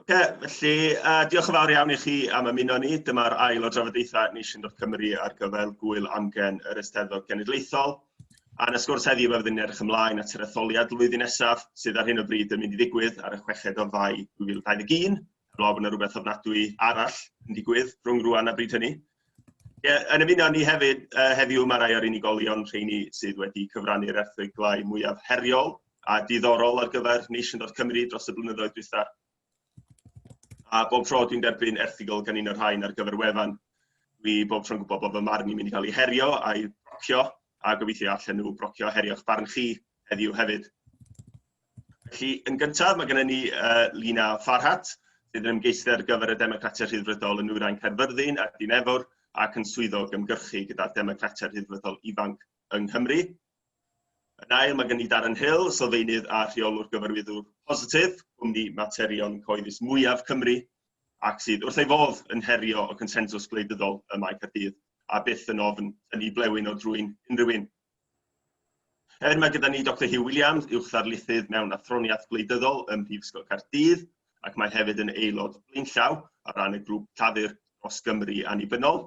Felly, diolch yn fawr iawn i chi am ymuno ni. Dyma'r ail o drafodaethau Nation.Cymru ar gyfer gwyl amgen yr Eisteddfod Genedlaethol. A yn y sgwrs heddiw fe fyddwn ni'n edrych ymlaen at yr etholiad blwyddyn nesaf sydd ar hyn o bryd yn mynd i ddigwydd ar y 6 o Fai 2021. Heblaw bod yna rhywbeth ofnadwy arall yn digwydd rhwng rwan a bryd hynny. Yn ymuno ni hefyd heddiw mae rai o'r unigolion rheini sydd wedi cyfrannu'r erthyglau mwyaf heriol a diddorol ar gyfer Nation.Cymru dros y blynyddoedd diwethaf. A bob tro dwi'n derbyn erthygl gan un o'r rhain ar gyfer wefan, dwi bob tro'n gwybod bod fy marn i'n mynd i cael ei herio a'i brocio, a gobeithio allan nhw brocio herio'ch barn chi heddiw hefyd. Felly, yn gyntaf, mae gennym ni Lina Farhat, sydd yn ymgeisydd ar gyfer y Democratiaid Rhyddfrydol yn Nwyrain Caerfyrddin a Dinefwr, ac yn swyddog ymgyrchu gyda'r Democratiaid Rhyddfrydol ifanc yng Nghymru. Yn ail, mae gen i Darren Hill, sylfaenydd a rheolwr gyfarwyddwr positif, cwmni materion cyhoeddus mwyaf Cymru, ac sydd wrth ei fodd yn herio o consensws gwleidyddol y mae Caerdydd, a byth yn ofn yn ei blewyn o drwy'n unrhyw un. Hefyd mae gyda ni Dr Hugh Williams, uwchddarlithydd mewn athroniaeth gwleidyddol ym Mhrifysgol Caerdydd, ac mae hefyd yn aelod blaenllaw ar ran y grŵp llafur dros Gymru annibynnol.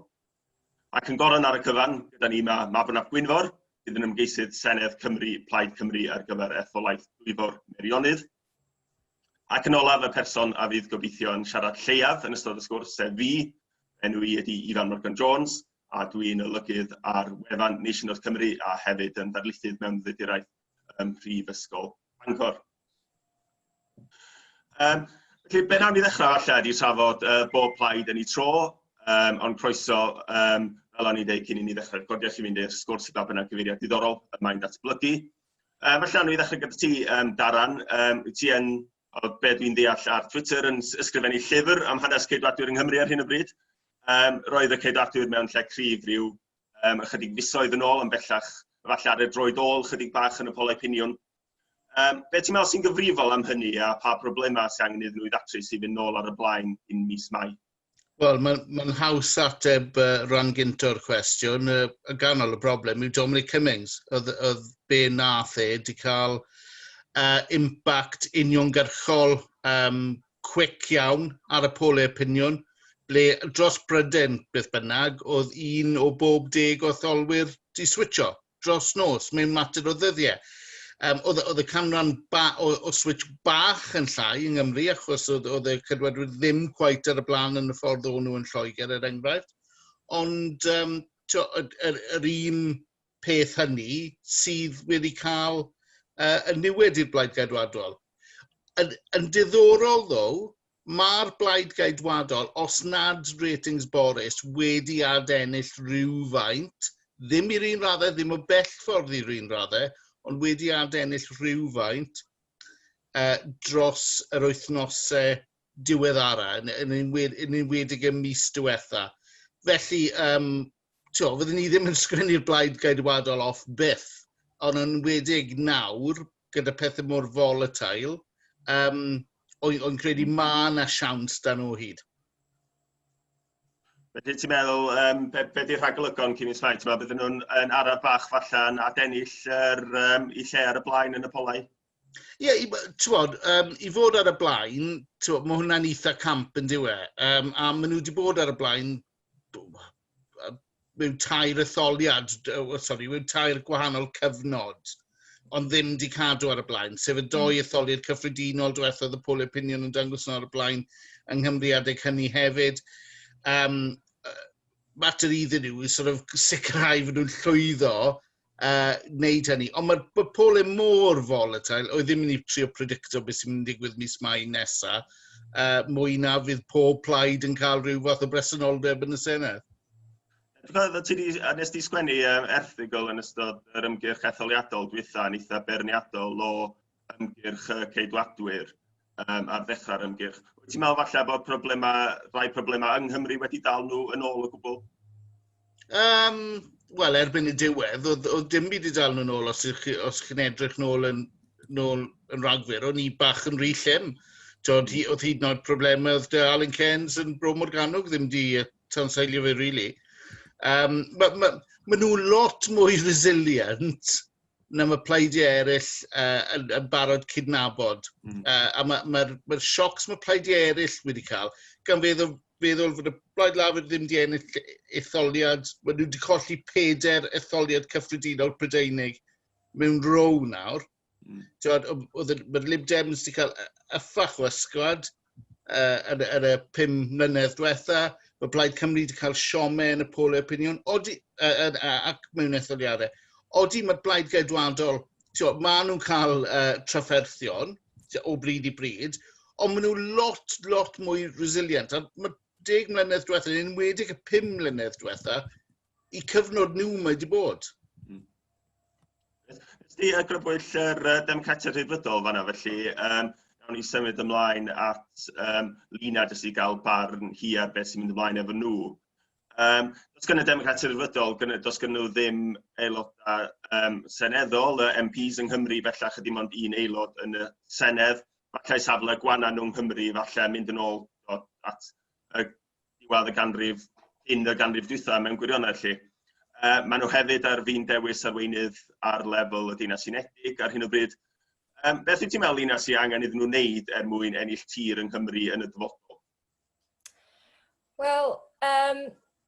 Ac yn goron ar y cyfan, gyda ni Mabon ap Gwynfor, sydd yn ymgeisydd Senedd Cymru, Plaid Cymru ar gyfer etholaeth Dwyfor Meirionnydd. Ac yn olaf y person a fydd gobeithio yn siarad lleiaf yn ystod y sgwrs, sef fi, enw i ydi Ifan Morgan Jones, a dwi'n olygydd ar wefan Nation.Cymru a hefyd yn darlithydd mewn ddyddiaeth Mhrifysgol Bangor. Felly, be nawn ni ddechrau falle ydi trafod bob plaid yn ei tro, ond croeso, fel o'n i dweud cyn i ni ddechrau recordio chi fynd i'r sgwrs i gael bynnag gyfeiriad diddorol y mae'n datblygu. Felly, nawn ni ddechrau gyda ti, Darren. Ti yn, o be dwi'n deall ar Twitter, yn ysgrifennu llyfr am hanes ceidwadwyr yng Nghymru ar hyn o bryd. Roedd y ceidwadwyr mewn lle cryf rhyw ychydig fisoedd yn ôl, yn bellach falle ar y droed ôl chydig bach yn y polau piniwn. Be ti'n meddwl sy'n gyfrifol am hynny a pa broblemau sy'n angen iddyn nhw ddatrys i fynd nôl ar y blaen un mis Mai? Wel, mae'n haws ateb rhan gynto'r cwestiwn. Y ganol y broblem yw Dominic Cummings. Oedd be nath wedi cael impact uniongyrchol quick iawn ar y polau opinion, ble dros Bryden beth bynnag, oedd un o bob 10 o etholwyr di switcho dros nos mewn mater o ddyddiau. Oedd y canran o switch bach yn llai yng Nghymru, achos oedd y cydwadwyr ddim cweit ar y blaen yn y ffordd o'n nhw yn Lloegr, er enghraifft. Ond yr un peth hynny sydd wedi cael y niwed i'r Blaid Geidwadol. Yn diddorol, ddo, mae'r Blaid Geidwadol, os nad ratings Boris, wedi adennill rhywfaint, ddim i'r un raddau, ddim o bell ffordd i'r un raddau, ond wedi adennill rhywfaint dros yr wythnosau diweddara, yn enwedig y mis diwetha. Felly, fyddwn ni ddim yn sgwennu'r Blaid Geidwadol off byth, ond yn enwedig nawr, gyda pethau mor volatile, o'n credu ma na siawns dan o hyd. Felly ti'n meddwl, be di'r rhagolygon cyn i smaint yma, bydden nhw'n araf bach falle yn adennill i lle ar y blaen yn y polau? Ie, i fod ar y blaen, mae hwnna'n eitha camp yn diwe. A maen nhw wedi bod ar y blaen mewn tair etholiad, mewn tair gwahanol cyfnod, ond ddim wedi cadw ar y blaen. Sef y 2 etholiad cyffredinol diwethodd y polau opinion yn dangos ar y blaen yng Nghymru adeg hynny hefyd. Mater iddyn nhw yw sicrhau fod nhw'n llwyddo wneud hynny. Ond mae polau mor volatile, oedd ddim yn ei trio predicto beth sy'n mynd i digwydd mis Mai nesaf, mwy na fydd pob plaid yn cael rhyw fath o bresenoldeb yn y Senedd. Nes ti sgwennu erthygl yn ystod yr ymgyrch etholiadol dwytha'n eitha berniadol o ymgyrch ceidwadwyr ar ddechrau'r ymgyrch. Wyt ti'n meddwl falle bod rai problemau yng Nghymru wedi dal nhw yn ôl o gwbl? Wel, erbyn y diwedd, oedd dim byd i dal nhw'n ôl os chi'n edrych nôl yn rhagfyr. O'n i bach yn rhy llym. Oedd hyd yn oed problemau oedd Alan Cairns yn Bro Morgannwg ddim di tanseilio fe, really. Maen nhw lot mwy resilient na mae pleidiau eraill yn barod cydnabod. A mae'r siocs mae pleidiau eraill wedi cael, gan feddwl fod y Blaid Lafur ddim wedi ennill etholiad, mae nhw wedi colli 4 etholiad cyffredinol Prydeinig mewn row nawr. Mae'r Lib Dems wedi cael yffach o ysgwad yn y 5 mlynedd diwetha. Mae Blaid Cymru wedi cael siome yn y pôl opinion ac mewn etholiadau. Odi mae'r Blaid Geidwadol, maen nhw'n cael trafferthion o bryd i bryd, ond maen nhw lot mwy resilient. Mae 10 mlynedd diwetha, yn enwedig y 5 mlynedd diwetha, i cyfnod nhw mae wedi bod. Ysdi grybwyll yr Democratiaid Rhyddfrydol fanna, felly nawn ni symud ymlaen at Lina jyst i gael barn hi ar beth sy'n mynd ymlaen efo nhw. Does gan y Democratiaid Rhyddfrydol, does gan nhw ddim aelodau seneddol, MPs yng Nghymru, bellach ydy mond un aelod yn y Senedd. Falle safle gwana nhw'n Nghymru, falle mynd yn ôl at diwedd y ganrif, un y ganrif dwytha mewn gwirionedd lle. Maen nhw hefyd ar fi'n dewis arweinydd ar lefel y Deyrnas Unedig ar hyn o bryd. Beth wyt ti'n meddwl, Lina, sy'n angen iddyn nhw wneud mwyn ennill tir yng Nghymru yn y dyfodol? Wel,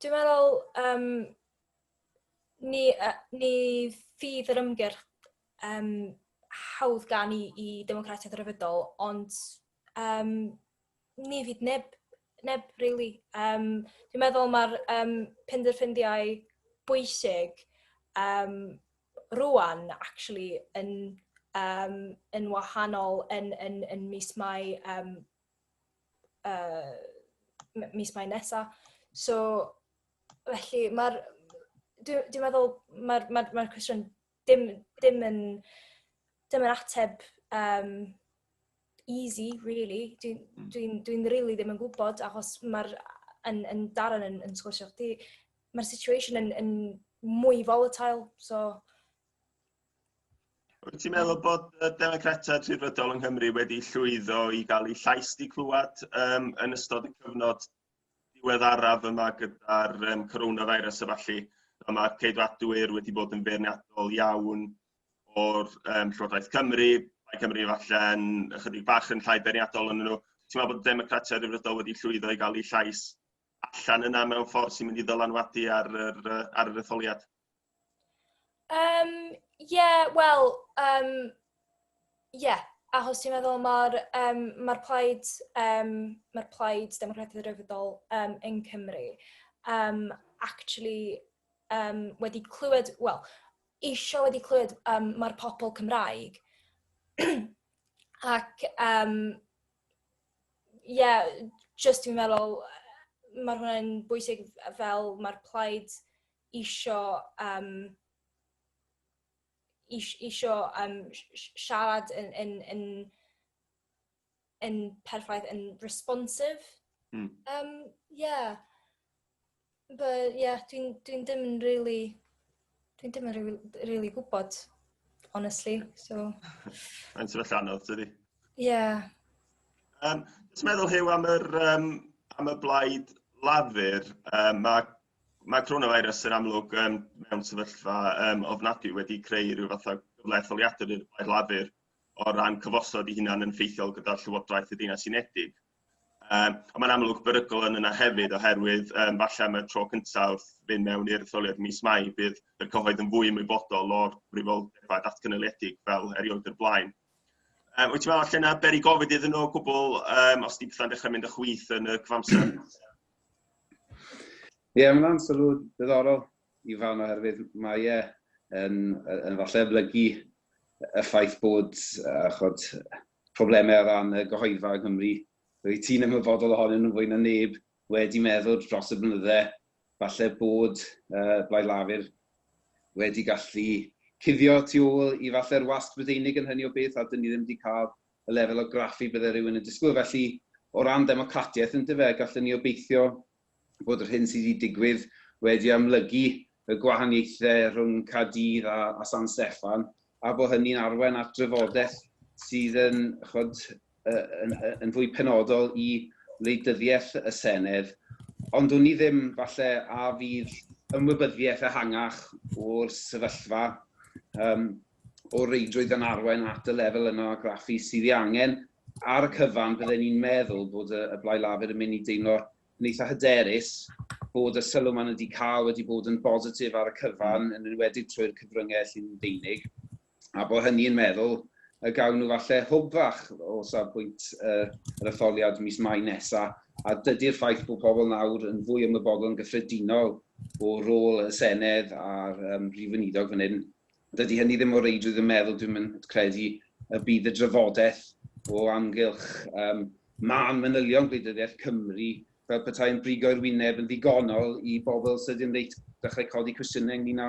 dwi'n meddwl ni fydd yr ymgyrch hawdd gan i Democratiaid Rhyddfrydol, ond ni fydd neb really. Dwi'n meddwl mae'r penderfyniadau bwysig rwan actually yn wahanol yn mis Mai nesa. So felly dwi'n meddwl mae'r cwestiwn dim yn ateb easy, really. Dwi'n really ddim yn gwybod, achos mae'r yn Darren yn sgwrsio chdi, mae'r situation yn mwy volatile, so... Wyt ti'n meddwl bod y Democratiaid Rhyddfrydol yng Nghymru wedi llwyddo i gael eu llais di clywed yn ystod y cyfnod diweddaraf yma gyda'r coronavirus a falle? Mae'r ceidwadwyr wedi bod yn feirniadol iawn o'r Llywodraeth Cymru, mae Cymru falle yn ychydig bach yn llai beirniadol yn nhw. Ti'n meddwl bod y Democratiaid Rhyddfrydol wedi llwyddo i gael eu llais allan yna mewn ffordd sy'n mynd i ddylanwadu ar yr etholiad? Achos ti'n meddwl mae'r plaid Democratiaid Rhyddfrydol yn Cymru actually wedi clywed, eisiau wedi clywed mae'r pobl Cymraeg. Ac just dwi'n meddwl mae hwnna'n bwysig fel mae'r plaid eisiau siarad yn perffaith, yn responsive. But dwi'n ddim yn really gwybod, honestly. So. Mae'n sefyll anodd, tydi? Dwi'n meddwl Hyw am y Blaid Lafur, mae coronavirus yn amlwg mewn sefyllfa ofnadwy wedi creu rhyw fath o gyfle etholiadol i'r Blaid Lafur o ran cyfosod i hunan yn ffeithiol gyda'r Llywodraeth y Deyrnas Unedig. Ond mae'n amlwg berygol yn yna hefyd oherwydd falle am y tro cyntaf wrth fynd mewn i'r etholiad mis Mai bydd yr cyhoedd yn fwy ymwybodol o'r brifodeba datganoledig fel erioed o'r blaen. Wyt ti'n meddwl allan yna beri gofid iddyn nhw o gwbl os di pethau'n dechrau mynd y chwith yn y cyfamser? Mae'n sylw ddiddorol i fan oherwydd mae yn falle blygu y ffaith bod problemau o ran y gyhoeddfa yng Nghymru. Roedd ti'n ymwybodol ohonyn nhw fwy na neb wedi meddwl dros y blynydde falle bod Blaid Lafur wedi gallu cuddio tu ôl i falle'r wasg Brydeinig yn hynny o beth, a dyn ni ddim wedi cael y lefel o graffu bydde rhywun yn disgwyl. Felly, o ran democratiaeth yn dyfe, gallwn ni obeithio bod yr hyn sydd wedi digwydd wedi amlygu y gwahaniaethau rhwng Caerdydd a San Steffan, a bod hynny'n arwain at drafodaeth sydd yn fwy penodol i wleidyddiaeth y Senedd, ond o'n i ddim falle a fydd ymwybyddiaeth ehangach o'r sefyllfa o reidrwydd yn arwain at y lefel yna o graffu sydd ei angen. Ar y cyfan, byddwn ni'n meddwl bod y Blaid Lafur yn mynd i deimlo yn eitha hyderus bod y sylw maen wedi cael wedi bod yn bositif ar y cyfan, yn enwedig trwy'r cyfryngau sy'n deunig, a bod hynny'n meddwl y gawn nhw falle hwb fach o safbwynt yr etholiad mis Mai nesaf, a dydy'r ffaith bod pobl nawr yn fwy ymwybodol yn gyffredinol o rôl y Senedd a'r Prif Weinidog fan hyn. Dydy hynny ddim o reidrwydd yn meddwl, dwi'n credu y bydd y drafodaeth o amgylch man manylion gwleidyddiaeth Cymru fel petai'n brigo'r wyneb yn ddigonol i bobl sydd yn dechrau codi cwestiynau ynglyn â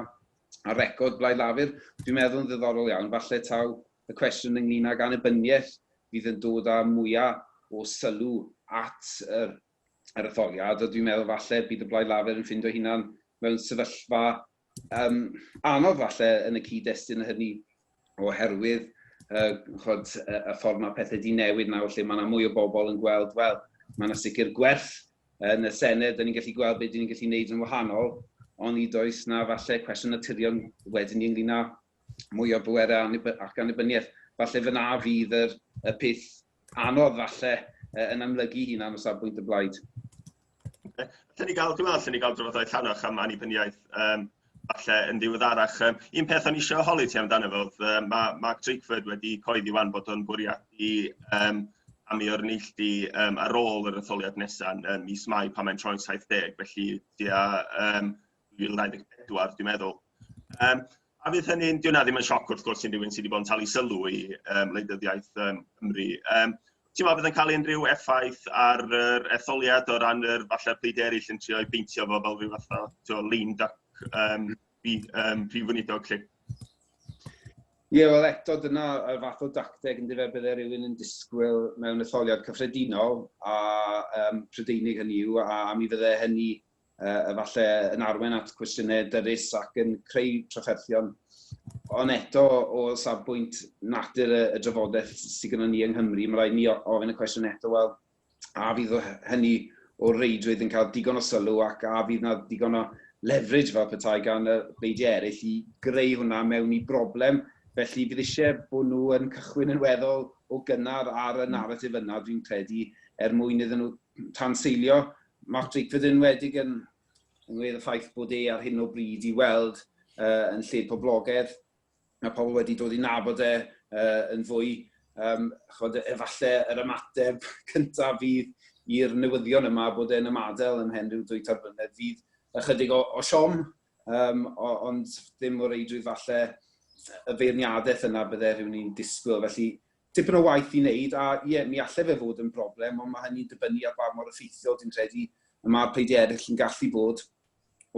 record Blaid Lafur. Dwi'n meddwl yn ddiddorol iawn, falle taw y cwestiwn ynglyn ag annibyniaeth fydd yn dod â mwyaf o sylw at yr etholiad, a dwi'n meddwl falle bydd y Blaid Lafur yn ffindo hunan mewn sefyllfa anodd falle yn y cyd-destun hynny oherwydd y ffordd mae pethau di newid nawr lle mae yna mwy o bobl yn gweld, wel, mae yna sicr gwerth yn y Senedd, da ni'n gallu gweld beth ni'n gallu gwneud yn wahanol, ond i does na falle cwestiwn naturiol wedyn ni ynglyn â mwy o bwerau ac annibyniaeth. Falle fyna fydd y peth anodd falle yn amlygu hunan o safbwynt y blaid. Dwi'n meddwl, allan ni gael drafodaeth llanoch am annibyniaeth falle yn ddiweddarach. Un peth o'n eisiau holi ti amdano fo, mae Mark Drakeford wedi coeddi wan bod o'n bwriadu am ei orneilltu ar ôl yr etholiad nesaf mis Mai pan mae'n troi'n 70, felly tua 2024, dwi'n meddwl. A fydd hynny'n, diwna ddim yn sioc wrth gwrs sy'n rhywun sydd wedi bod yn talu sylw i wleidyddiaeth Cymru. Ti'n meddwl bydd yn cael unrhyw effaith ar yr etholiad o ran falle pleid eraill yn trio i beintio fo fel rhyw fath o lean duck Prif Weinidog lle? Ie, wel eto dyna y fath o dacteg yn dyfa bydde rhywun yn disgwyl mewn etholiad cyffredinol a Prydeinig hynny yw, a mi fydde hynny falle yn arwain at cwestiynau dyrys ac yn creu trafferthion. Ond eto o safbwynt natur y drafodaeth sydd gyda ni yng Nghymru, mae rhaid ni ofyn y cwestiwn eto, wel, a fydd hynny o reidrwydd yn cael digon o sylw ac a fydd na digon o leverage fel petai gan y bleidiau eraill i greu hwnna mewn i broblem. Felly bydd eisiau bod nhw yn cychwyn yn weddol o gynnar ar y narratif yna, dwi'n credu, mwyn iddyn nhw tanseilio. Mark Drakeford yn wedig yn ynglŷn â ffaith bod ar hyn o bryd i weld yn lled poblogaidd. Mae pobl wedi dod i nabod yn fwy. Efallai yr ymateb cyntaf fydd i'r newyddion yma bod e'n ymadel ym mhen rhyw 2 blynedd fydd ychydig o siom, ond ddim o reidrwydd falle y feirniadaeth yna bydde rhywun i'n disgwyl. Felly, tipyn o waith i wneud, a ie, mi allai fe fod yn broblem, ond mae hynny'n dibynnu ar ba mor effeithiol dwi'n credu y mae'r pleidiau eraill yn gallu bod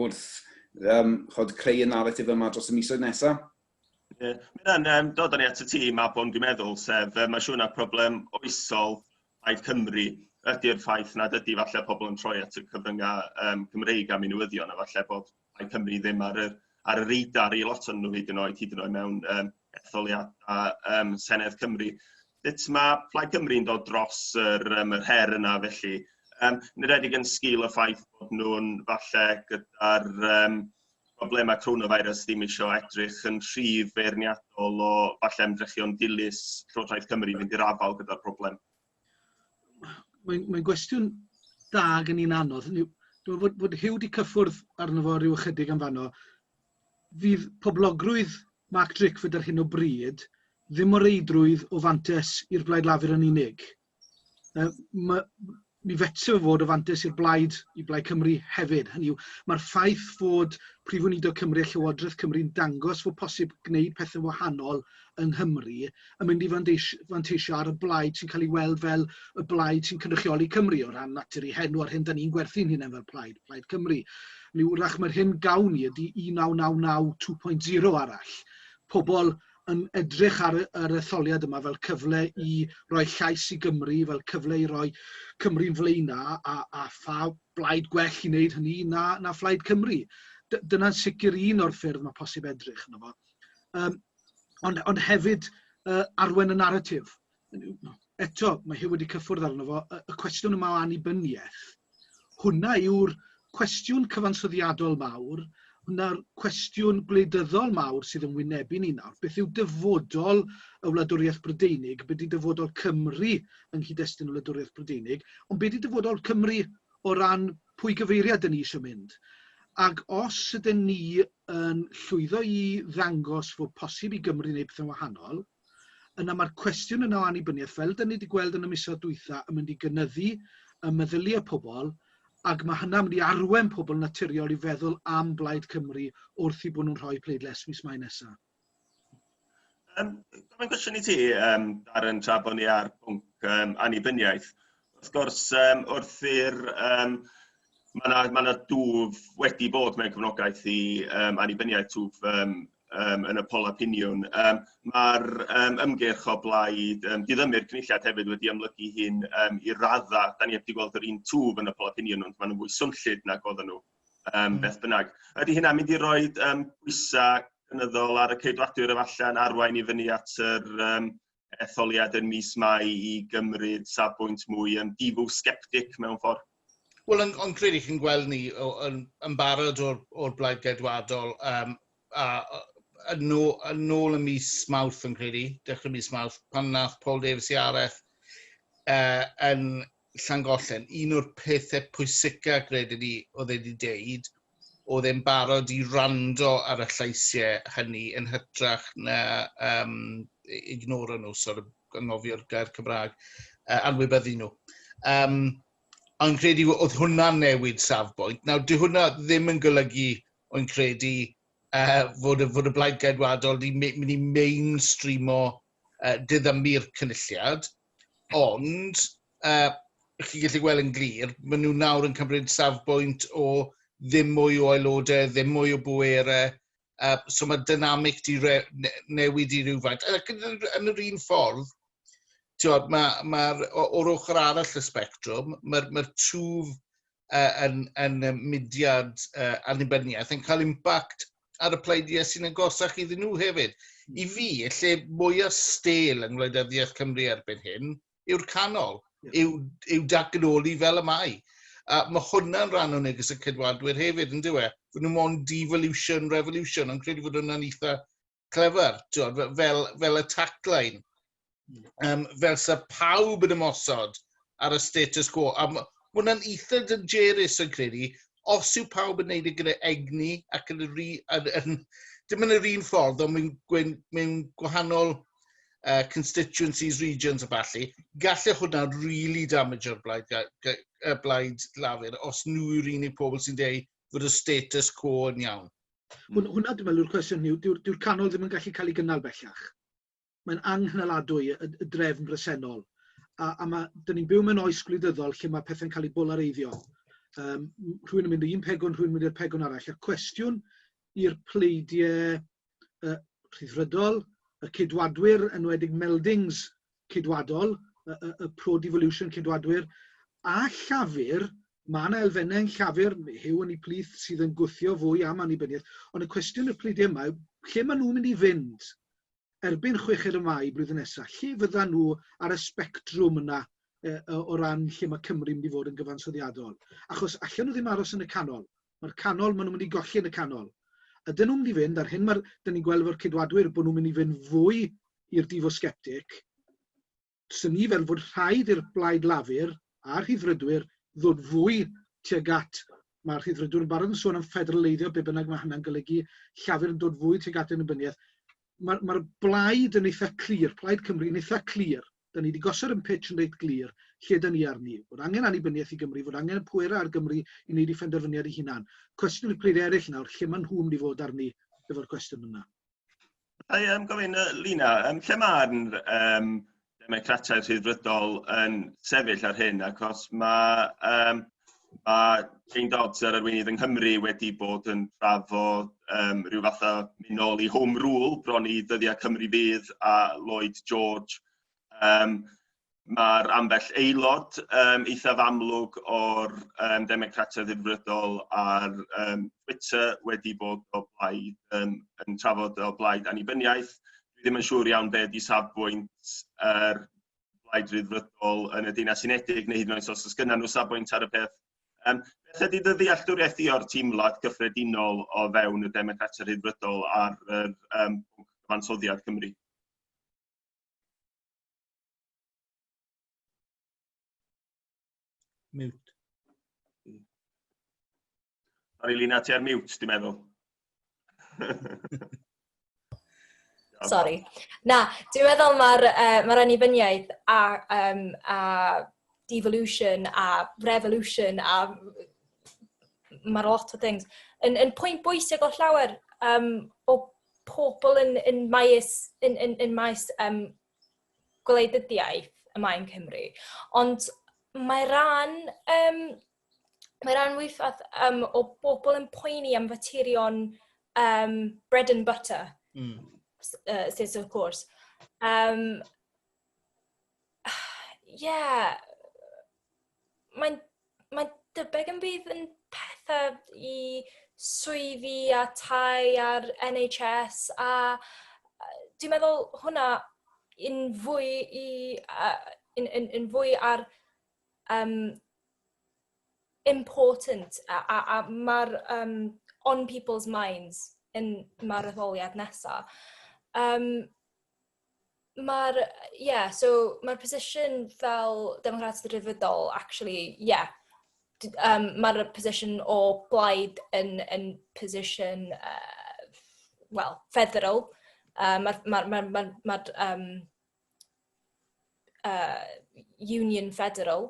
wrth creu y narratif yma dros y misoedd nesaf. Mae'n dod ni at y tîm a bod dwi'n meddwl, sef mae siŵr na problem oesol Blaid Cymru ydy'r ffaith nad ydy falle pobl yn troi at y cyfryngau Cymreig am ei newyddion, a falle bod Blaid Cymru ddim ar y radar i lot o'n nhw hyd yn oed mewn etholiad a Senedd Cymru. Sut mae Blaid Cymru'n dod dros yr her yna felly? Yn edrych yn sgil y ffaith bod nhw'n falle gyda'r problemau coronavirus ddim eisiau edrych yn rhif feirniadol o falle ymdrechion dilys Llywodraeth Cymru fynd i'r afal gyda'r problem. Mae'n gwestiwn da gen i'n anodd. Fod Hugh wedi cyffwrdd arno fo rhyw ychydig am fanno, fydd poblogrwydd Mark Drakeford ar hyn o bryd ddim o reidrwydd o fantes i'r Blaid Lafur yn unig. Mi fetse fod o fantes i'r Blaid Cymru hefyd. Mae'r ffaith fod Prif Weinidog Cymru a Llywodraeth Cymru'n dangos fod posib gwneud pethau wahanol yng Nghymru yn mynd i fanteisio ar y blaid sy'n cael ei weld fel y blaid sy'n cynrychioli Cymru o ran natur i henw ar hyn da ni'n gwerthu'n hynny fel Blaid Cymru. Wrach mae'r hyn gawn ni ydy 1999 2.0 arall. Pobl yn edrych ar yr etholiad yma fel cyfle i roi llais i Gymru, fel cyfle i roi Cymru'n flaenau a pha blaid gwell i wneud hynny na Phlaid Cymru. Dyna'n sicr un o'r ffyrdd mae posib edrych yno fo. Ond hefyd arwen y narratif. Eto, mae Hugh wedi cyffwrdd arno fo, y cwestiwn yma o annibyniaeth. Hwna yw'r cwestiwn cyfansoddiadol mawr, hwnna'r cwestiwn gwleidyddol mawr sydd yn wynebu ni nawr. Beth yw dyfodol y Wladwriaeth Brydeinig, beth yw dyfodol Cymru yng nghyd-destun y Wladwriaeth Brydeinig, ond beth yw dyfodol Cymru o ran pwy gyfeiriad dyn ni eisiau mynd. Ac os ydyn ni yn llwyddo i ddangos fod posib i Gymru neu bethau wahanol, yna mae'r cwestiwn yna o annibyniaeth, fel dyn ni wedi gweld yn y misoedd dwytha, yn mynd i gynyddu y meddyliau pobl, ac mae hynna'n mynd i arwen pobl naturiol i feddwl am Blaid Cymru wrth i bod nhw'n rhoi pleidles mis Mai nesaf. Gofyn cwestiwn i ti, Darren, tra bod ni ar bwnc annibyniaeth. Wrth gwrs, wrth i'r mae yna dwf wedi bod mewn cefnogaeth i annibyniaeth twf yn y poll opinion. Mae'r ymgyrch o blaid diddymyr cynulliad hefyd wedi ymlygu hyn i radda. Da ni wedi gweld yr un twf yn y poll opinion, ond maen nhw'n fwy swnllyd nag oedden nhw. Beth bynnag. Ydy hynna mynd i roi bwysau gynyddol ar y ceidwadwyr efallai arwain i fyny at yr etholiad yn mis Mai i gymryd safbwynt mwy difw sceptic mewn ffordd? Wel, ond credu chi'n gweld ni yn barod o'r Blaid Gedwadol yn ôl y mis Mawrth yn credu, dechrau mis Mawrth, pan nath Paul Davies i areth yn Llangollen. Un o'r pethau pwysica credu ni oedd wedi deud, oedd e'n barod i rando ar y lleisiau hynny yn hytrach na ignoro nhw, sort of angofio'r gair Cymraeg, anwybyddu nhw. Ond credu oedd hwnna'n newid safbwynt. Nawr, dyw hwnna ddim yn golygu o'n credu fod y Blaid Gedwadol wedi mynd i mainstreamo diddymu'r cynulliad, ond chi'n gallu gweld yn glir, maen nhw nawr yn cymryd safbwynt o ddim mwy o aelodau, ddim mwy o bwerau, so mae dynamic di newid i rhywfaint. Yn yr un ffordd, o'r ochr arall y spectrwm, mae'r twf yn mudiad annibyniaeth yn cael impact ar y pleidiau sy'n agosach iddyn nhw hefyd. I fi, lle mwyaf stêl yng Ngwleidyddiaeth Cymru erbyn hyn, yw'r canol, yw datganoli fel y Mai. Mae hwnna'n rhan o neges y cydwadwyr hefyd, yn dywe? Fod nhw'n mon devolution, revolution, ond credu fod hwnna'n eitha clefer, fel y tagline. Fel sa pawb yn ymosod ar y status quo. A mae hwnna'n eitha dangerous yn credu, os yw pawb yn neud gyda egni ac yn dim yn yr un ffordd, ond mewn gwahanol constituencies, regions a balli, gallai hwnna really damage o'r blaid lafur os nhw yw'r unig pobl sy'n dweud fod y status quo yn iawn. Hwnna dwi'n meddwl yw'r cwestiwn ni, dyw'r canol ddim yn gallu cael ei gynnal bellach. Mae'n anghynaladwy y drefn bresennol. A dyn ni'n byw mewn oes gwleidyddol lle mae pethau'n cael ei bolareiddio. Rhywun yn mynd i un pegon, rhywun yn mynd i'r pegon arall. Y cwestiwn i'r pleidiau rhyddfrydol, y cydwadwyr, enwedig meldings cydwadol, y pro-devolution cydwadwyr, a llafur, mae yna elfennau'n llafur, hew yn ei plith sydd yn gwthio fwy am annibyniaeth, ond y cwestiwn y pleidiau yma, lle maen nhw'n mynd i fynd erbyn 6 Mai blwyddyn nesaf, lle fydda nhw ar y spectrwm yna o ran lle mae Cymru mynd i fod yn gyfansoddiadol. Achos allan nhw ddim aros yn y canol. Mae'r canol, maen nhw'n mynd i golli yn y canol. Ydyn nhw'n mynd i fynd, ar hyn dyn ni'n gweld fo'r cydwadwyr bod nhw'n mynd i fynd fwy i'r difo-sceptic. Sy'n ni fel fod rhaid i'r blaid lafur a'r rhyddfrydwyr ddod fwy tuag at. Mae'r rhyddfrydwyr yn barod yn sôn am ffederaleiddio, be bynnag mae hynna'n golygu, llafur yn dod fwy tuag at annibyniaeth. Mae'r blaid yn eitha clir, Plaid Cymru yn eitha clir. Da ni wedi gosod yn pitch yn reit glir lle da ni arni. Fod angen annibyniaeth i Gymru, fod angen pwera ar Gymru i wneud i phenderfyniad i hunan. Cwestiwn i pleidiau eraill nawr, lle maen nhw'n mynd i fod arni efo'r cwestiwn yna? Gofyn, Lina, lle mae'r democratiaid rhyddfrydol yn sefyll ar hyn, achos mae Jane Dodds ar arweinydd yng Nghymru wedi bod yn trafod rhyw fath o mynd nôl i home rule bron i dyddiau Cymru Fydd a Lloyd George. Mae'r ambell aelod eithaf amlwg o'r democratiaid rhyddfrydol ar Twitter wedi bod o blaid, yn trafod o blaid annibyniaeth. Dwi ddim yn siŵr iawn beth i safbwynt yr blaid rhyddfrydol yn y Deyrnas Unedig, neu hyd yn oed os oes gyda nhw safbwynt ar y peth Beth ydy dy ddealltwriaeth i o'r teimlad gyffredinol o fewn y Democratiaid Rhyddfrydol ar fansoddiad Cymru? Mute. Lina, ti ar mute, dwi'n meddwl. Sorry. Na, dwi'n meddwl mae'r annibyniaeth a devolution a revolution a mae'r lot o things yn pwynt bwysig o llawer o pobl yn maes gwleidyddiaeth y mae'n Cymru. Ond mae ran weithaf o bobl yn poeni am faterion bread and butter, sort of course. Mae'n debygol yn bydd yn pethau i swyddi a tai a'r NHS a dwi'n meddwl hwnna yn fwy ar important a mae'r on people's minds yn mae'r etholiad nesaf. Mae'r position fel Democratiaid Rhyddfrydol actually, mae'r position o blaid yn position, federal. Mae'r union federal.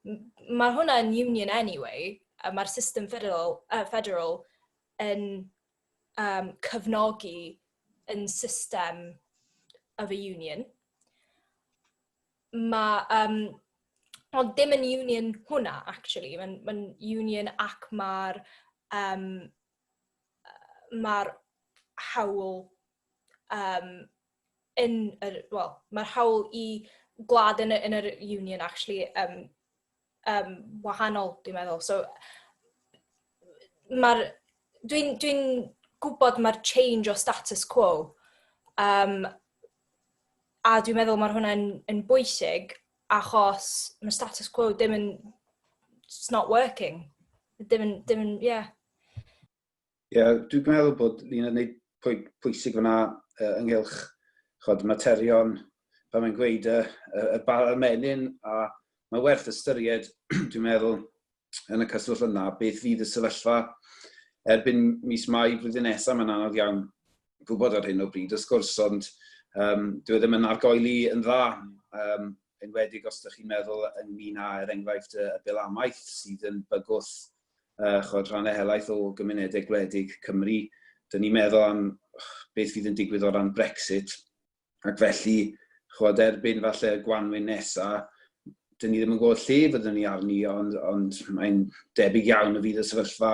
Mae hwnna yn union anyway. Mae'r system federal yn cyfnogi yn system of a union. Ond dim yn union hwnna, actually. Mae'n union ac mae'r hawl mae'r hawl i gwlad yn yr union, actually, wahanol, dwi'n meddwl. So, dwi'n gwybod mae'r change o status quo. A dwi'n meddwl mae hwnna yn bwysig achos mae status quo it's not working. Dwi'n meddwl bod ni'n gwneud pwysig fyna ynghylch materion pan mae'n gweud y bar amenyn a mae werth ystyried, dwi'n meddwl, yn y cyswllt yna, beth fydd y sefyllfa erbyn mis Mai flwyddyn nesaf, mae'n anodd iawn gwybod ar hyn o bryd, wrth gwrs, ond dwi ddim yn argoeli yn dda, enwedig os ydych chi'n meddwl ynglyn â'r enghraifft y bilamaeth sydd yn bygwth rhannau helaeth o gymunedau gwledig Cymru. Dyn ni'n meddwl am beth fydd yn digwydd o ran Brexit, ac felly, erbyn falle Gwanwyn nesaf, dyn ni ddim yn gwybod lle fyddwn ni arni, ond mae'n debyg iawn y fydd y sefyllfa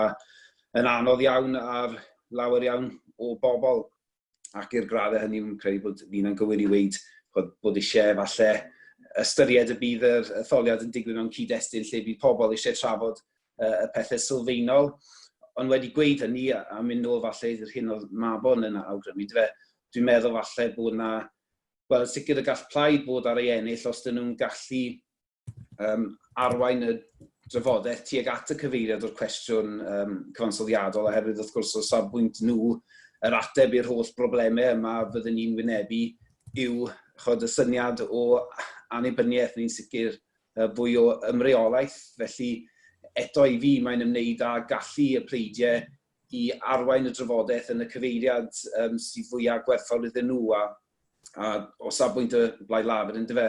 yn anodd iawn ar lawer iawn o bobl. Ac i'r graddau hynny, yn credu bod fi'n anghywir i weid bod eisiau falle ystyried y bydd yr etholiad yn digwydd mewn cyd-destun lle bydd pobl eisiau trafod y pethau sylfaenol. Ond wedi gweud hynny, a mynd nôl falle i'r hyn o Mabon yn awgrymu, dwi'n meddwl falle bod yna, wel, sicr y gall plaid bod ar ei ennill os dyn nhw'n gallu arwain y drafodaeth tuag at y cyfeiriad o'r cwestiwn cyfansoddiadol, oherwydd wrth gwrs o safbwynt nhw, yr ateb i'r holl broblemau yma fyddwn ni'n wynebu yw y syniad o annibyniaeth ni'n sicr fwy o ymreolaeth. Felly eto i fi mae'n ymwneud â gallu y pleidiau i arwain y drafodaeth yn y cyfeiriad sydd fwyaf gwerthfawr iddyn nhw a o safbwynt y Blaid Lafur yn dyfa.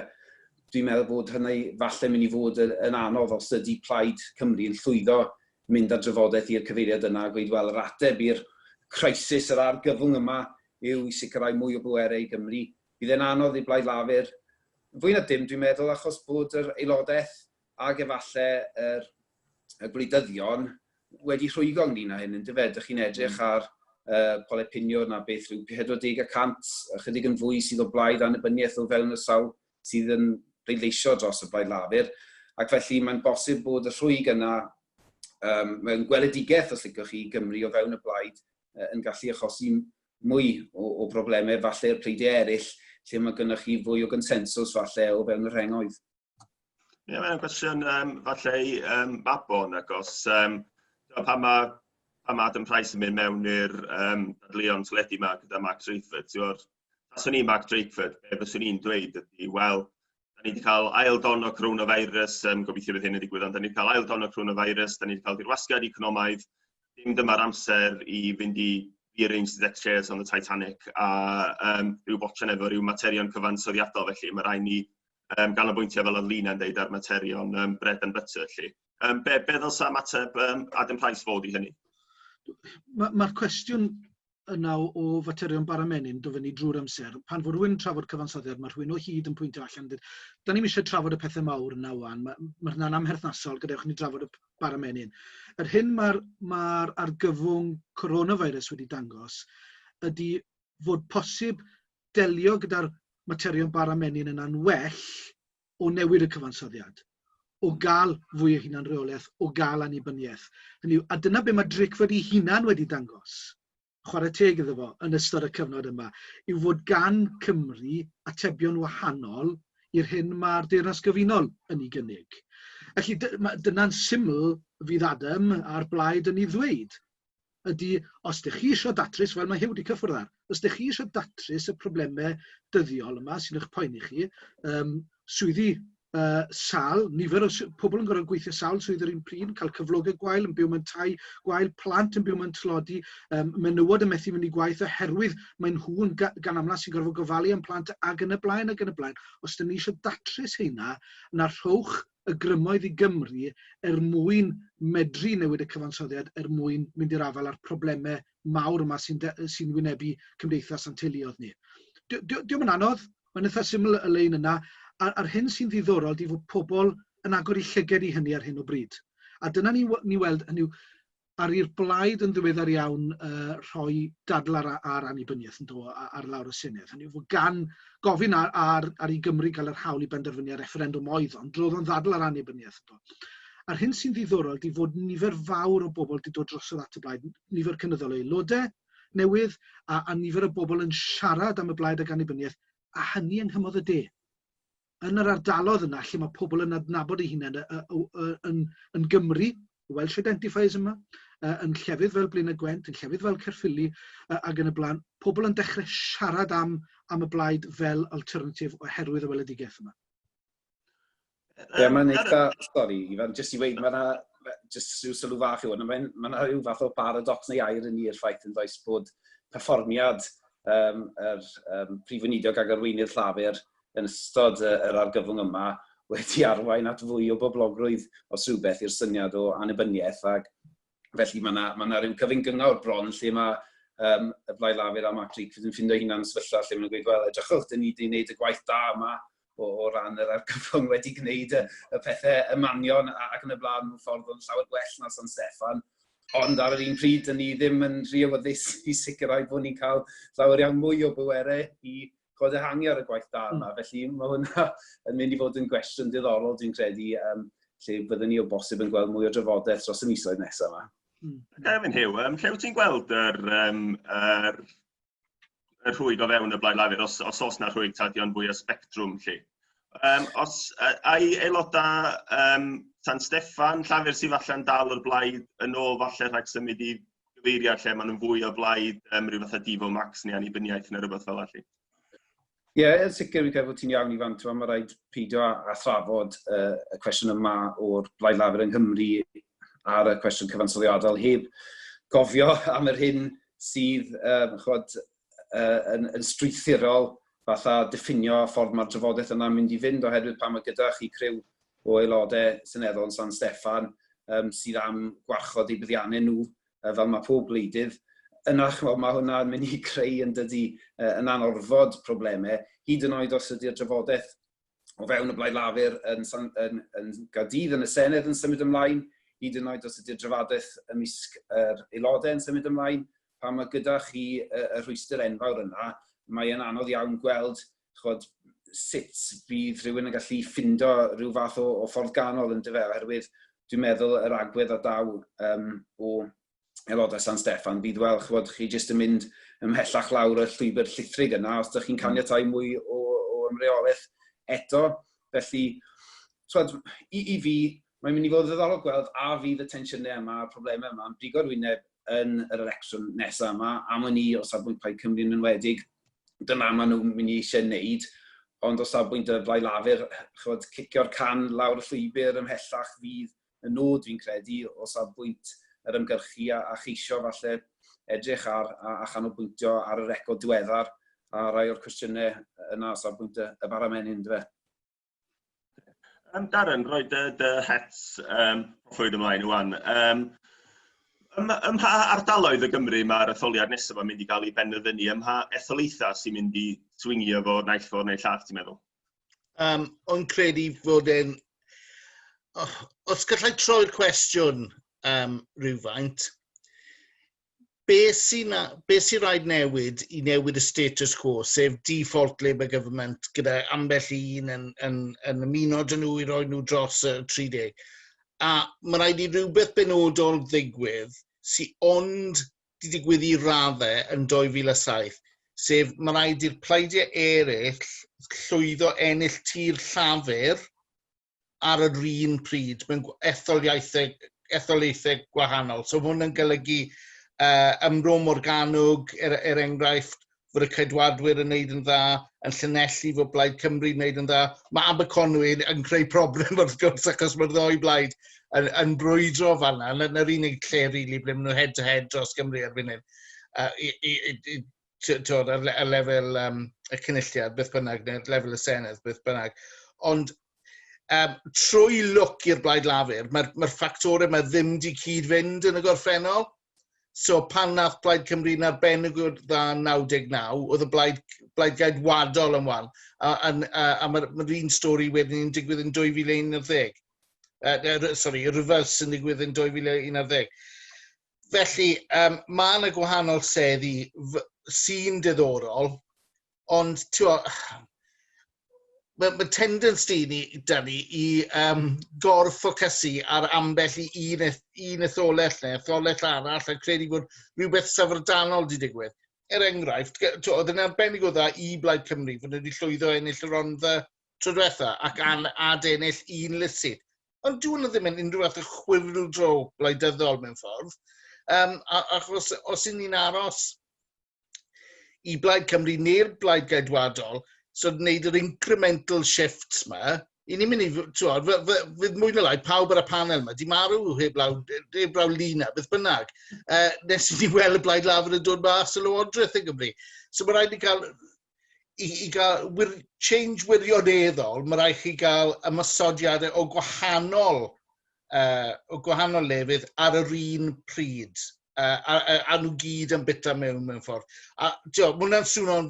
Dwi'n meddwl bod hynny falle mynd i fod yn anodd os ydy Plaid Cymru yn llwyddo mynd â drafodaeth i'r cyfeiriad yna a gweud, wel, yr ateb i'r crisis yr argyfwng yma yw i sicrhau mwy o bwerau i Gymru. Bydd yn anodd i Blaid Lafur. Fwy na dim, dwi'n meddwl, achos bod yr aelodaeth ac efallai y gwleidyddion wedi rhwygo ynglyn â hyn. Yn dyfed, ydych chi'n edrych ar polepiniwn a beth rhyw 40%, ychydig yn fwy sydd o blaid annibyniaeth o fewn y sawl sydd yn bleidleisio dros y Blaid Lafur. Ac felly mae'n bosib bod y rhwyg yna mewn gweledigaeth, os licwch chi, Gymru o fewn y blaid yn gallu achosi mwy o broblemau falle'r pleidiau eraill lle mae gennych chi fwy o gonsensws falle o fewn y rhengoedd. Ie, mae'n gwestiwn falle mabon, agos pan mae Adam Price yn mynd mewn i'r dadleuon teledu yma gyda Mark Drakeford, os o'n i Mark Drakeford, be fyswn i'n dweud ydy, wel, da ni wedi cael ail don o coronavirus, gobeithio bydd hyn yn digwydd, ond da ni wedi cael ail don o coronavirus, da ni wedi cael dirwasgiad economaidd, dim dyma'r amser i fynd i rearrange the deck chairs on the Titanic a rhyw botchen efo rhyw materion cyfansoddiadol, felly mae rhaid ni ganolbwyntio fel oedd Lina'n deud ar materion bread and butter, felly. Be ddylsa mateb Adam Price fod i hynny? Mae'r cwestiwn yna o faterion baramenin dyfynu drwy'r amser. Pan fod rhywun trafod cyfansoddiad, mae rhywun o hyd yn pwyntio allan. Da ni'n eisiau trafod y pethau mawr yna wan. Mae hynna'n amherthnasol, gadewch ni drafod y baramenin. Yr hyn mae'r argyfwng coronavirus wedi dangos ydy fod posib delio gyda'r materion baramenin yna'n well o newid y cyfansoddiad, o gael fwy o hunan reolaeth, o gael annibyniaeth. A dyna be mae Drakeford ei hunan wedi dangos, chwarae teg iddo fo yn ystod y cyfnod yma, yw fod gan Cymru atebion wahanol i'r hyn mae'r Deyrnas Gyfunol yn ei gynnig. Felly dyna'n syml fydd Adam a'r blaid yn ei ddweud. Ydy, os ydych chi eisiau datrys, fel mae Huw wedi cyffwrdd ar, os ydych chi eisiau datrys y problemau dyddiol yma sy'n eich poeni chi, swyddi sal, nifer o pobl yn gorfod gweithio sal sydd yr un pryd, cael cyflogau gwael, yn byw mewn tai gwael, plant yn byw mewn tlodi, menywod yn methu mynd i gwaith oherwydd mae'n nhw yn gan amla sy'n gorfod gofalu am plant ac yn y blaen. Os dyn ni eisiau datrys heina, yna rhowch y grymoedd i Gymru mwyn medru newid y cyfansoddiad, mwyn mynd i'r afel ar problemau mawr yma sy'n wynebu cymdeithas a'n teuluoedd ni. Diolch yn anodd, mae'n eitha syml y lein yna, a'r hyn sy'n ddiddorol di fod pobl yn agor i llyged i hynny ar hyn o bryd. A dyna ni weld hynny ar i'r blaid yn ddiweddar iawn rhoi dadl ar annibyniaeth ar lawr y Senedd. Hynny fod gan gofyn ar i Gymru gael yr hawl i benderfynu ar referendwm oedd, ond drodd o'n ddadl ar annibyniaeth. A'r hyn sy'n ddiddorol di fod nifer fawr o bobl di dod drosodd at y blaid, nifer cynyddol o aelodau newydd, a nifer o bobl yn siarad am y blaid ag annibyniaeth, a hynny yng Nghymru y De. Yn yr ardalodd yna, lle mae pobl yn adnabod eu hunain yn Gymru, Welsh Identifiers yma, yn llefydd fel Blaenau Gwent, yn llefydd fel Caerffili, ac yn y blaen, pobl yn dechrau siarad am y blaid fel alternatif oherwydd y weledigaeth yma. Ie, mae'n eitha, stori, Ifan, jyst i weid, jyst yw sylw fach i hwn, mae'n rhyw fath o paradox neu air yn i'r ffaith yn does bod perfformiad prif weinidog ag arweinydd llafur yn ystod yr argyfwng yma wedi arwain at fwy o boblogrwydd os rhywbeth i'r syniad o annibyniaeth, ac felly mae yna rhyw cyfyn gyngor bron lle mae y Blaid Lafur a Mark Drakeford yn ffindo hunan sefyllfa lle maen nhw'n gweud, wel, edrychwch, dyn ni wedi gwneud y gwaith da yma o ran yr argyfwng wedi gwneud y pethau ymanion ac yn y blaen mewn ffordd o'n llawer gwell na San Steffan. Ond ar yr un pryd, dyn ni ddim yn rhy awyddus i sicrhau bod ni'n cael llawer iawn mwy o bwerau i chod ehangu ar y gwaith da yma. Felly mae hwnna yn mynd i fod yn gwestiwn diddorol, dwi'n credu, lle byddwn ni o bosib yn gweld mwy o drafodaeth dros y misoedd nesaf yma. Gefn Huw, lle wyt ti'n gweld yr rhwyg o fewn y Blaid Lafur, os oes yna rhwyg tadion fwy o spectrwm, lle? Os ai aelodau San Steffan, llafur sydd falle'n dal o'r blaid yn ôl falle rhag symud i gyfeiriad lle maen nhw'n fwy o blaid rhyw fath o difo max neu annibyniaeth neu rhywbeth fel allu? Ie, yn sicr fi'n credu bod ti'n iawn i fan, mae rhaid peidio a thrafod y cwestiwn yma o'r Blaid Lafur yng Nghymru ar y cwestiwn cyfansoddiadol, heb gofio am yr hyn sydd yn strwythurol fatha diffinio ffordd mae'r drafodaeth yna'n mynd i fynd, oherwydd pan mae gyda chi criw o aelodau seneddol yn San Steffan sydd am gwarchod eu buddiannau nhw fel mae pob gwleidydd. Yna mae hwnna'n mynd i creu yn dydy yn anorfod problemau, hyd yn oed os ydy'r drafodaeth o fewn y Blaid Lafur yn Gaerdydd yn y Senedd yn symud ymlaen, hyd yn oed os ydy'r drafodaeth ymysg yr aelodau yn symud ymlaen, pan mae gyda chi y rhwystyr enfawr yna, mae'n anodd iawn gweld sut bydd rhywun yn gallu ffindo rhyw fath o ffordd ganol yn dyfe, oherwydd dwi'n meddwl yr agwedd a daw o aelodau San Steffan bydd wel, chi jyst yn mynd ymhellach lawr y llwybr llithrig yna os ydych chi'n caniatáu mwy o ymreolaeth eto. Felly, I fi, mae'n mynd i fod ddiddorol gweld a fydd y tensiynau yma, a'r problemau yma, yn brigo'r wyneb yn yr election nesaf yma, am yn o safbwynt Plaid Cymru yn enwedig. Dyna ma nhw'n mynd i eisiau wneud, ond o safbwynt y Blaid Lafur, cicio'r can lawr y llwybr ymhellach fydd y nod fi'n credu o safbwynt yr ymgyrchu a cheisio falle edrych a chanolbwyntio ar y record diweddar a rai o'r cwestiynau yna o safbwynt y baramenyn, dwi. Darren, roed dy het proffwyd ymlaen wan. Ym mha ardaloedd y Gymru mae'r etholiad nesaf yn mynd i gael ei benderfynu? Ym mha etholaethau sy'n mynd i swingio fo naill ffordd neu llall, ti'n meddwl? O'n credu fod e'n... Os gallai troi'r cwestiwn rhywfaint, be sy'n rhaid newid i newid y status quo, sef default Labour Government gyda ambell un yn ymuno dyn nhw i roi nhw dros y 30. A mae rhaid i rhywbeth benodol ddigwydd sy'n ond di digwydd i raddau yn 2007. Sef mae rhaid i'r pleidiau eraill llwyddo ennill tir llafur ar yr un pryd mewn etholaethau gwahanol. So hwn yn golygu ymro Morgannwg, enghraifft, fod y Caedwadwyr yn wneud yn dda, yn Llanelli fod Blaid Cymru yn wneud yn dda. Mae Aberconwy yn creu problem wrth gwrs achos mae'r ddoi blaid yn brwydro fanna, yn yr unig lle rili ble maen nhw head-to-head dros Gymru ar funud. Y lefel y cynulliad, beth bynnag, neu'r lefel y Senedd, beth bynnag. Ond trwy lwc i'r Blaid Lafur, mae'r ffactorau yma ddim di cyd-fynd yn y gorffennol. So pan nath Blaid Cymru yn arbennig o'r dda 99, oedd y Blaid Gaedwadol yn wan. A mae'r un stori wedyn yn digwydd yn 2011. Y revers yn digwydd yn 2011. Felly, mae yna gwahanol seddi sy'n diddorol, ond mae tendency ni i gorffocysu ar ambell i un etholell arall a credu bod rhywbeth syfrdanol wedi digwydd. Enghraifft, oedd yn arbennig o dda i Blaid Cymru fod wedi llwyddo ennill y rondda tro diwetha ac adennill un lysid. Ond dwi'n ddim yn unrhyw fath o chwildro gwleidyddol mewn ffordd. Achos os y'n ni'n aros i Blaid Cymru neu'r Blaid Gaedwadol, so wneud yr incremental shifts yma, i ni'n mynd i, fydd mwy na lai, pawb ar y panel yma, di marw heblaw Lina, beth bynnag. Nes i ni weld y Blaid Lafur yn dod mas y Lywodraeth yng Nghymru. So mae rhaid i gael change wirioneddol, mae rhaid i gael ymosodiadau o gwahanol lefydd ar yr un pryd. A nhw gyd yn bita mewn ffordd. Mae hwnna'n swno'n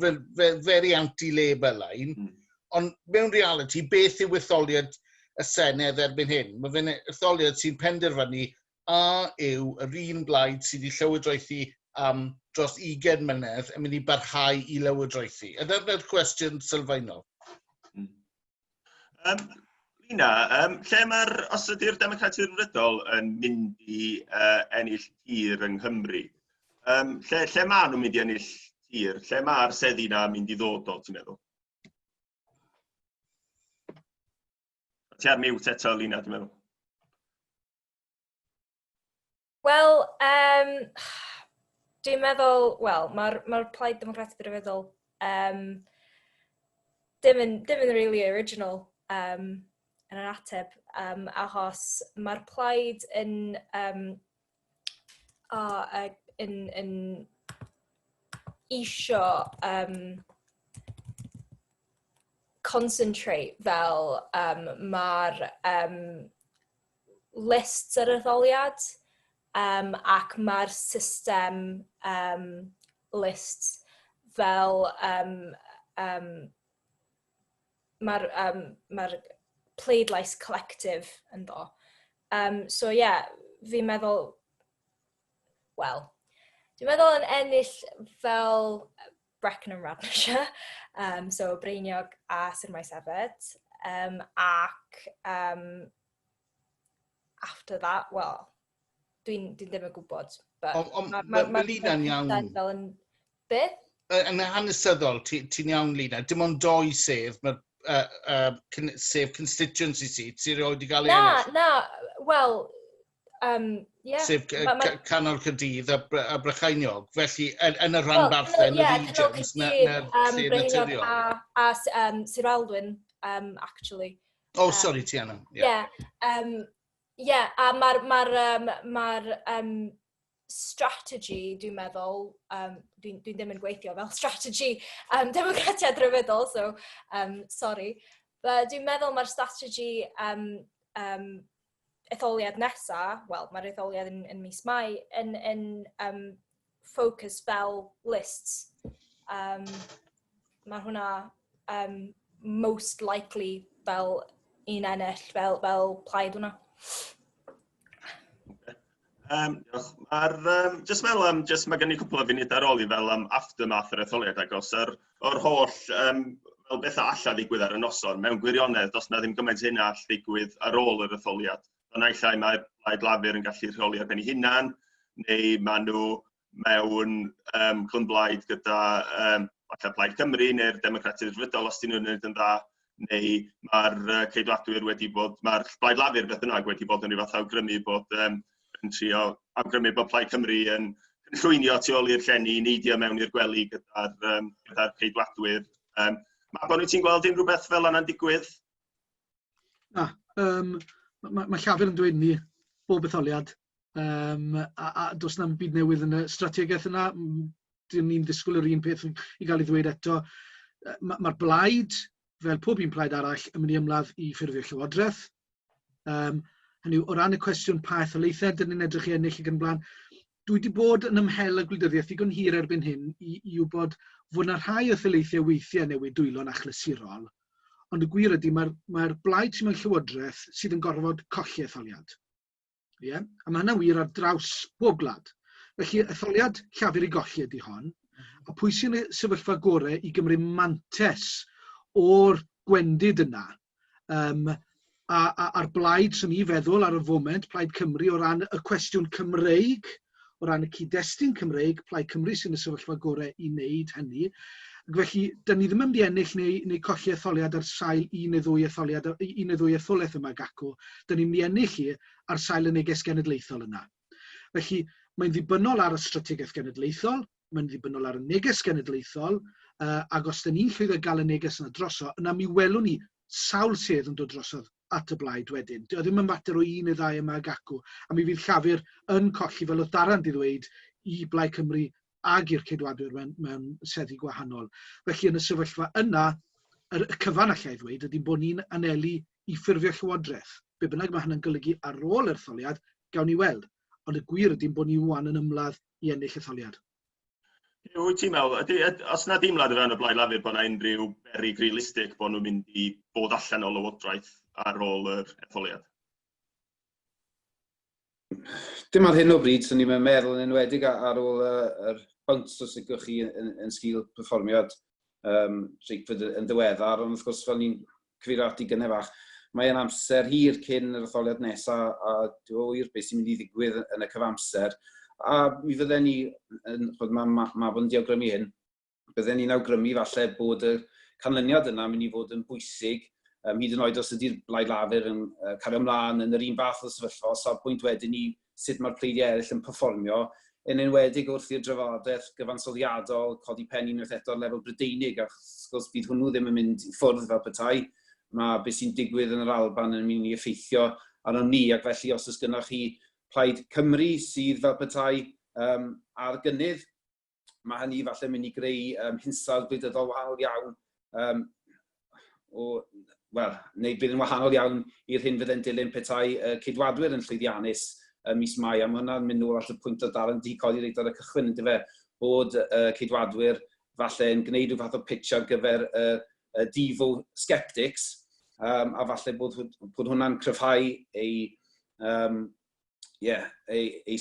very anti-Labour line, ond mewn reality, beth yw etholiad y Senedd erbyn hyn? Mae fe'n etholiad sy'n penderfynu yw yr un blaid sydd wedi llywodraethu dros 20 mlynedd yn mynd i barhau i lywodraethu. Yna'r cwestiwn sylfaenol. Lina, os ydy'r Democratiaid Rhyddol yn mynd i ennill tir yng Nghymru, lle maen nhw'n mynd i ennill tir? Lle mae'r seddi yna mynd i ddod o, ti'n meddwl? Ti ar miwt eto, Lina, ti'n meddwl? Wel, dwi'n meddwl, mae'r Plaid Democratic Rhyddol ddim yn really original yn yr ateb, achos mae'r plaid yn isio concentrate fel mae'r lists yr etholiad ac mae'r system lists fel mae'r pleidlais collective yn do. So fi'n meddwl, dwi'n meddwl yn ennill fel Brecon and Radnorshire, so Breiniog a Sir Maes Efyd, ac after that, dwi'n ddim yn gwybod. Mae Lina'n iawn. Beth? Yn hanesyddol, ti'n iawn Lina, dim ond doi sedd, mae sef constituency seats i roi wedi cael ei ennill? Wel, Sef canol Caerdydd a Brycheiniog. Felly, yn y rhan barthen, y regions, na'r lle naturiol. A Sir Aldwyn, actually. Sorry, Tiana. A mae'r strategy, dwi'n meddwl, dwi'n ddim yn gweithio fel strategy democratiad rhyfeddol, so sorry. Dwi'n meddwl mae'r strategy etholiad nesa, wel, mae'r etholiad yn mis Mai, yn focus fel lists. Mae hwnna most likely fel un ennill, fel plaid hwnna. Jyst mae gen i cwpl o funud ar ôl i fel aftermath yr etholiad agos o'r holl fel bethau alla ddigwydd ar y noson. Mewn gwirionedd, dos na ddim gymaint hynna all ddigwydd ar ôl yr etholiad. Naill ai mae'r Blaid Lafur yn gallu rheoli ar ben ei hunan, neu maen nhw mewn clynblaid gyda Plaid Cymru neu'r Democratiaid Rhyddol os dyn nhw'n gwneud yn dda, neu mae'r ceidwadwyr wedi bod, mae'r Blaid Lafur beth bynnag wedi bod yn rhyw fath awgrymu bod yn trio awgrymu bod Plaid Cymru yn llwynio tu ôl i'r llenni, neidio mewn i'r gwely gyda'r ceidwadwyr. Mae bod nhw ti'n gweld unrhyw beth fel yna'n digwydd? Na, mae Llafur yn dweud ni bob etholiad, a does na'm byd newydd yn y strategaeth yna. Dyn ni'n disgwyl yr un peth i gael ei ddweud eto. Mae'r blaid, fel pob un plaid arall, yn mynd i ymladd i ffurfio llywodraeth. Hynny yw, o ran y cwestiwn pa etholaethau dyn ni'n edrych i ennill ag yn blaen, dwi wedi bod yn ymhel y gwleidyddiaeth ddigon hir erbyn hyn i wybod fod yna rhai etholaethau weithiau newid dwylo'n achlysurol. Ond y gwir ydy, mae'r blaid sy'n mewn llywodraeth sydd yn gorfod colli etholiad. A mae hynna wir ar draws bob gwlad. Felly, etholiad Llafur i golli ydy hon, a pwy sy'n y sefyllfa gorau i gymryd mantes o'r gwendid yna. A'r blaid sy'n ni feddwl ar y foment, Plaid Cymru, o ran y cwestiwn Cymreig, o ran y cyd-destun Cymreig, Plaid Cymru sy'n y sefyllfa gorau i wneud hynny. Felly, dyn ni ddim yn mynd i ennill neu colli etholiad ar sail un neu ddwy etholaeth yma gacw. Dyn ni'n mynd i ennill hi ar sail y neges genedlaethol yna. Felly, mae'n ddibynnol ar y strategaeth genedlaethol, mae'n ddibynnol ar y neges genedlaethol, ac os dyn ni'n llwyddo gael y neges yna droso, yna mi welwn ni sawl sedd yn dod drosodd at y blaid wedyn. Dio ddim yn mater o un neu ddau yma gacw, a mi fydd Llafur yn colli fel oedd Daran di ddweud i Blaid Cymru ag i'r ceidwadwyr mewn seddi gwahanol. Felly yn y sefyllfa yna, y cyfan allai ddweud ydy bod ni'n anelu i ffurfio llywodraeth. Be bynnag mae hynny'n golygu ar ôl yr etholiad, gawn ni weld. Ond y gwir ydy bod ni wan yn ymladd i ennill etholiad. Wyt ti'n meddwl, os na dimlad o fewn y Blaid Lafur bod yna unrhyw berig realistig bod nhw'n mynd i bod allan o lywodraeth ar ôl yr etholiad? Dim ar hyn o bryd, so ni'n meddwl yn enwedig ar ôl yr bwnt os ydych chi yn sgil perfformiad treigfyd yn ddiweddar, ond wrth gwrs fel ni'n cyfeirio at i gynne fach, mae'n amser hir cyn yr etholiad nesaf a dwi'n beth sy'n mynd i ddigwydd yn y cyfamser. A mi fydden ni, mae bod yn diawgrymu hyn, bydden ni'n awgrymu falle bod y canlyniad yna mynd i fod yn bwysig, hyd yn oed os ydy'r Blaid Lafur yn cario ymlaen yn yr un fath o sefyllfa, o pwynt wedyn ni sut mae'r pleidiau eraill yn perfformio, yn enwedig wrth i'r drafodaeth gyfansoddiadol codi pen unwaith eto ar lefel Brydeinig, achos bydd hwnnw ddim yn mynd i ffwrdd fel petai. Mae beth sy'n digwydd yn yr Alban yn mynd i effeithio arno ni, ac felly os oes gennych chi Plaid Cymru sydd fel petai ar gynnydd, mae hynny falle mynd i greu hinsawdd gwleidyddol wahanol iawn, neu bydd yn wahanol iawn i'r hyn fydde'n dilyn petai ceidwadwyr yn llwyddiannus mis Mai, a mae hwnna'n mynd nôl at y pwynt o Daran di codi reit ar y cychwyn, ynddo fe, bod ceidwadwyr falle yn gwneud rhyw fath o pitch ar gyfer divo sceptics, a falle bod hwnna'n cryfhau ei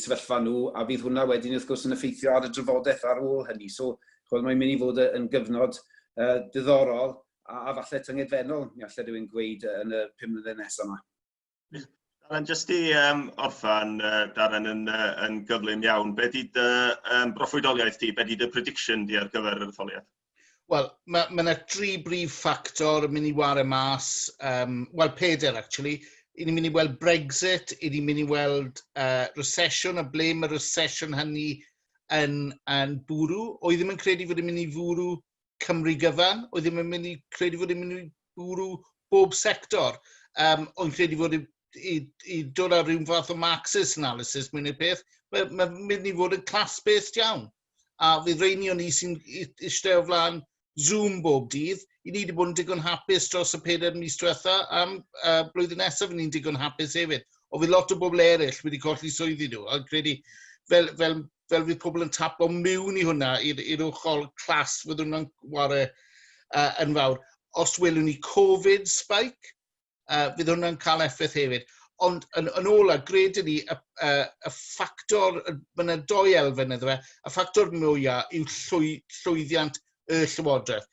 sefyllfa nhw, a bydd hwnna wedyn wrth gwrs yn effeithio ar y drafodaeth ar ôl hynny. So, mae'n mynd i fod yn gyfnod diddorol, a falle tyngedfennol, mi allai rhywun gweud yn y 5 mlynedd nesaf yma. Daran, jyst i orffan, Daran, yn gyflym iawn, be di dy broffwydoliaeth ti, be di dy prediction di ar gyfer yr etholiad? Wel, mae yna 3 brif ffactor yn mynd i wario mas, wel, 4 actually. I ni'n mynd i weld Brexit, i ni'n mynd i weld recession, a ble mae recession hynny yn bwrw. O'i ddim yn credu fod yn mynd i fwrw Cymru gyfan, o'i ddim yn mynd i credu fod yn mynd i bwrw bob sector. O'n credu fod i dod ar rhywun fath o Marxist analysis mewn i'r peth, mae'n mynd i fod yn class-based iawn. A fydd rheini o ni sy'n eistedd o flaen Zoom bob dydd, i ni wedi bod yn digon hapus dros y 4 mis diwetha, am blwyddyn nesaf ni'n digon hapus hefyd. O fydd lot o bobl eraill wedi colli swyddi nhw, a credu fel fydd pobl yn tapo mewn i hwnna i'r ochr clas fydd hwnna'n wario yn fawr. Os welwn ni Covid spike, fydd hwnna'n cael effaith hefyd. Ond yn ola, gred ni y ffactor, mae yna 2 elfen iddo fe, y ffactor mwyaf yw llwyddiant y llywodraeth.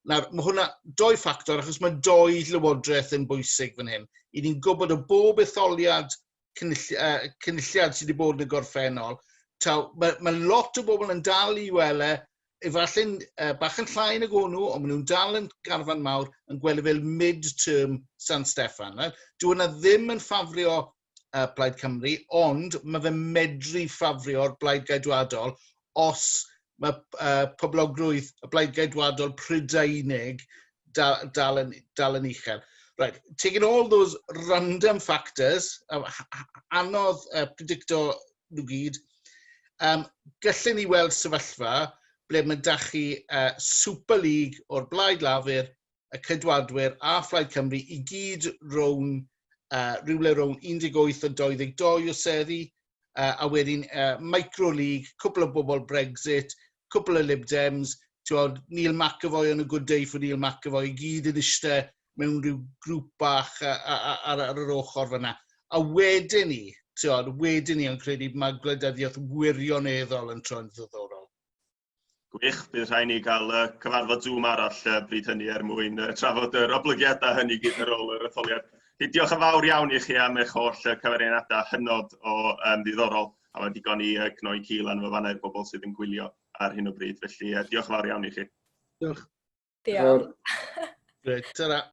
Nawr, mae hwnna 2 ffactor, achos mae 2 llywodraeth yn bwysig fan hyn. I ni'n gwybod o bob etholiad cynulliad sydd wedi bod yn y gorffennol, mae lot o bobl yn dal i wele, efallai'n bach yn llai nag o'n nhw, ond maen nhw'n dal yn garfan mawr yn gweld fel mid-term San Steffan. Dyw hwnna ddim yn ffafrio Plaid Cymru, ond mae fe medru ffafrio'r Blaid Geidwadol os mae poblogrwydd y Blaid Geidwadol Prydeinig dal yn uchel. Right, taking all those random factors, anodd predicto nhw gyd, gallwn ni weld sefyllfa ble mae da chi Super League o'r Blaid Lafur, y Cydwadwyr a Phlaid Cymru i gyd rhywle rown 18 a 22 o seddi, a wedyn Micro League, cwpl o bobl Brexit, cwpl o Lib Dems, Neil McAvoy yn y good day for Neil McAvoy, i gyd yn eistedd mewn rhyw grŵp bach ar yr ochr fyna. A wedyn ni yn credu mae gwleidyddiaeth wirioneddol yn troi'n ddiddorol. Gwych, bydd rhaid ni gael cyfarfod Zoom arall bryd hynny mwyn trafod yr oblygiadau hynny gyd ar ôl yr etholiad. Diolch yn fawr iawn i chi am eich holl cyfariadau hynod o ddiddorol, a mae digon i Cnoi Cil yn fanna'r bobl sydd yn gwylio ar hyn o bryd. Felly diolch yn fawr iawn i chi. Diolch. Diolch. Great, ta-ra.